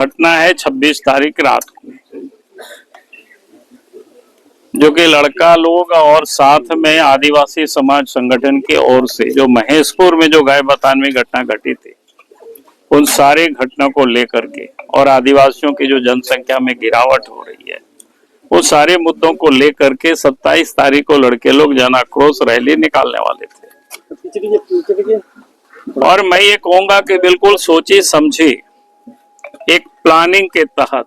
घटना है 26 तारीख रात को, जो कि लड़का लोग और साथ में आदिवासी समाज संगठन की ओर से जो महेशपुर में जो गायबतान में घटना घटी थी, उन सारे घटना को लेकर के और आदिवासियों की जो जनसंख्या में गिरावट हो रही है, वो सारे मुद्दों को लेकर के 27 तारीख को लड़के लोग जन आक्रोश रैली निकालने वाले थे। और मैं ये कहूंगा कि बिल्कुल सोची समझी एक प्लानिंग के तहत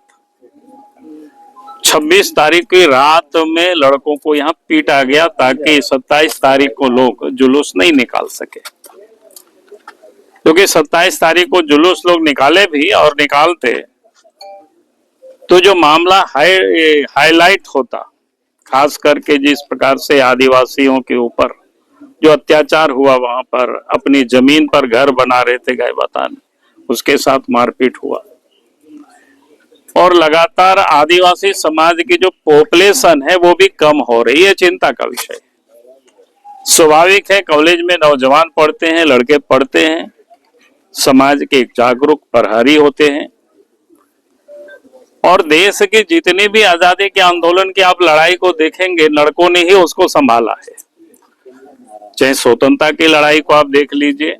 26 तारीख की रात में लड़कों को यहाँ पीटा गया, ताकि 27 तारीख को लोग जुलूस नहीं निकाल सके। क्योंकि 27 तारीख को जुलूस लोग निकाले भी और निकालते तो जो मामला हाईलाइट होता, खास करके जिस प्रकार से आदिवासियों के ऊपर जो अत्याचार हुआ, वहां पर अपनी जमीन पर घर बना रहे थे गायबतान, उसके साथ मारपीट हुआ और लगातार आदिवासी समाज की जो पॉपुलेशन है वो भी कम हो रही है, चिंता का विषय। स्वाभाविक है, कॉलेज में नौजवान पढ़ते हैं, लड़के पढ़ते हैं, समाज के जागरूक प्रहरी होते हैं और देश की जितनी भी आजादी के आंदोलन की आप लड़ाई को देखेंगे, लड़कों ने ही उसको संभाला है। चाहे स्वतंत्रता की लड़ाई को आप देख लीजिए,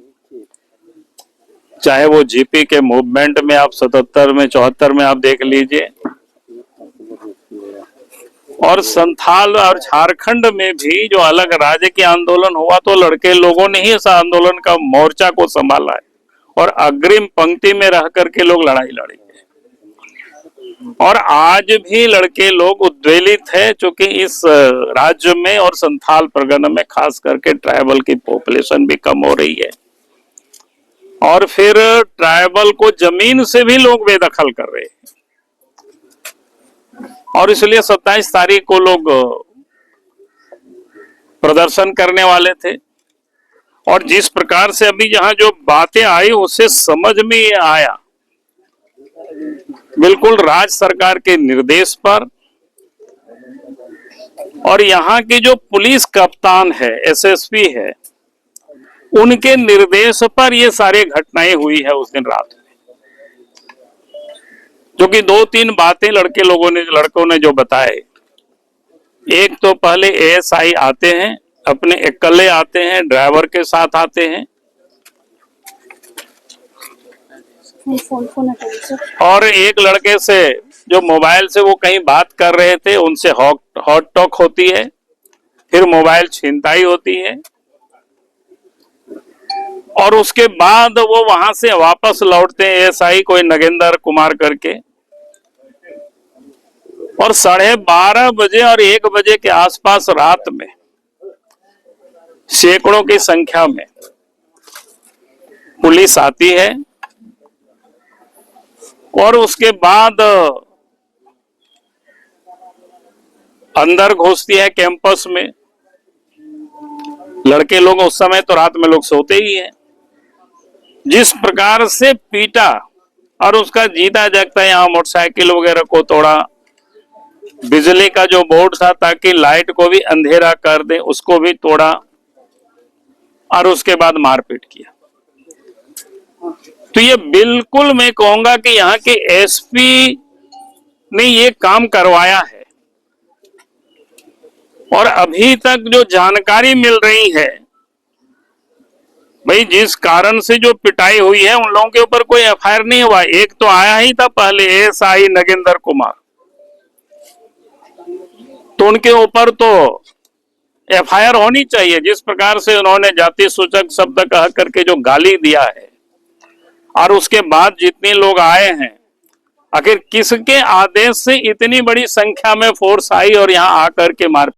चाहे वो जीपी के मूवमेंट में आप 77 में 74 में आप देख लीजिए, और संथाल और झारखंड में भी जो अलग राज्य के आंदोलन हुआ, तो लड़के लोगों ने ही इस आंदोलन का मोर्चा को संभाला है और अग्रिम पंक्ति में रह करके लोग लड़ाई लड़ेंगे। और आज भी लड़के लोग उद्वेलित है, क्योंकि इस राज्य में और संथाल परगना में खास करके ट्राइबल की पॉपुलेशन भी कम हो रही है और फिर ट्राइबल को जमीन से भी लोग बेदखल कर रहे हैं। और इसलिए 27 तारीख को लोग प्रदर्शन करने वाले थे और जिस प्रकार से अभी यहाँ जो बातें आई उससे समझ में ये आया, बिल्कुल राज्य सरकार के निर्देश पर और यहाँ की जो पुलिस कप्तान है, एसएसपी है, उनके निर्देश पर ये सारे घटनाएं हुई है उस दिन रात में। जो कि 2-3 बातें लड़कों ने जो बताए, एक तो पहले एएसआई आते हैं, अपने अकेले आते हैं, ड्राइवर के साथ आते हैं और एक लड़के से जो मोबाइल से वो कहीं बात कर रहे थे, उनसे हॉट टॉक होती है, फिर मोबाइल छीनताई होती है और उसके बाद वो वहां से वापस लौटते हैं, एएसआई कोई नगेंद्र कुमार करके, और 12:30 बजे और 1 बजे के आसपास रात में सैकड़ों की संख्या में पुलिस आती है और उसके बाद अंदर घुसती है कैंपस में। लड़के लोग उस समय तो रात में लोग सोते ही हैं। जिस प्रकार से पीटा और उसका जीता जागता यहाँ मोटरसाइकिल वगैरह को तोड़ा, बिजली का जो बोर्ड था ताकि लाइट को भी अंधेरा कर दे उसको भी तोड़ा और उसके बाद मारपीट किया। तो ये बिल्कुल मैं कहूंगा कि यहाँ के एसपी ने ये काम करवाया है और अभी तक जो जानकारी मिल रही है, भाई जिस कारण से जो पिटाई हुई है उन लोगों के ऊपर कोई एफआईआर नहीं हुआ। एक तो आया ही था पहले एएसआई नगेंद्र कुमार, तो उनके ऊपर तो एफआईआर होनी चाहिए। जिस प्रकार से उन्होंने जाति सूचक शब्द कह करके जो गाली दिया है और उसके बाद जितने लोग आए हैं, आखिर किसके आदेश से इतनी बड़ी संख्या में फोर्स आई और यहाँ आकर के मार